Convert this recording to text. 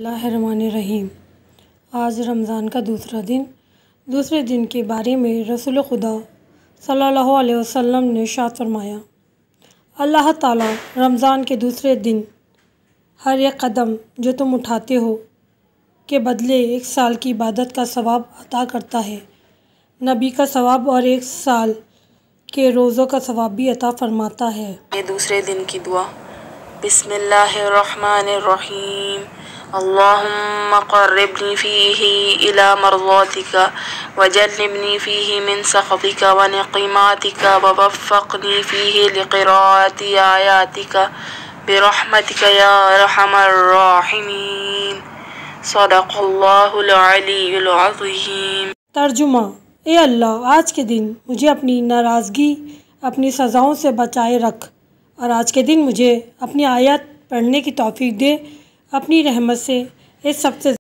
اللہ الرحمن الرحیم۔ آج رمضان کا دوسرے دن کے بارے میں رسول خدا صلی اللہ علیہ وسلم نے ارشاد فرمایا، اللہ تعالیٰ رمضان کے دوسرے دن ہر ایک قدم جو تم اٹھاتے ہو کے بدلے 1 سال کی عبادت کا ثواب عطا کرتا ہے، نبی کا ثواب اور 1 سال کے روزوں کا ثواب بھی عطا فرماتا ہے۔ دوسرے دن کی دعا۔ بسم اللہ الرحمن الرحیم۔ اللہم قربنی فیہ الی مرضاتک وجنبنی فیہ من سخطک ونقماتک ووفقنی فیہ لقراءۃ آیاتک برحمتک یا ارحم الراحمین۔ صدق اللہ العلی العظیم۔ ترجمہ: اے اللہ، آج کے دن مجھے اپنی ناراضگی، اپنی سزاؤں سے بچائے رکھ، اور آج کے دن مجھے اپنی آیات پڑھنے کی توفیق دے۔ اپنی رحمت سے اس سب سے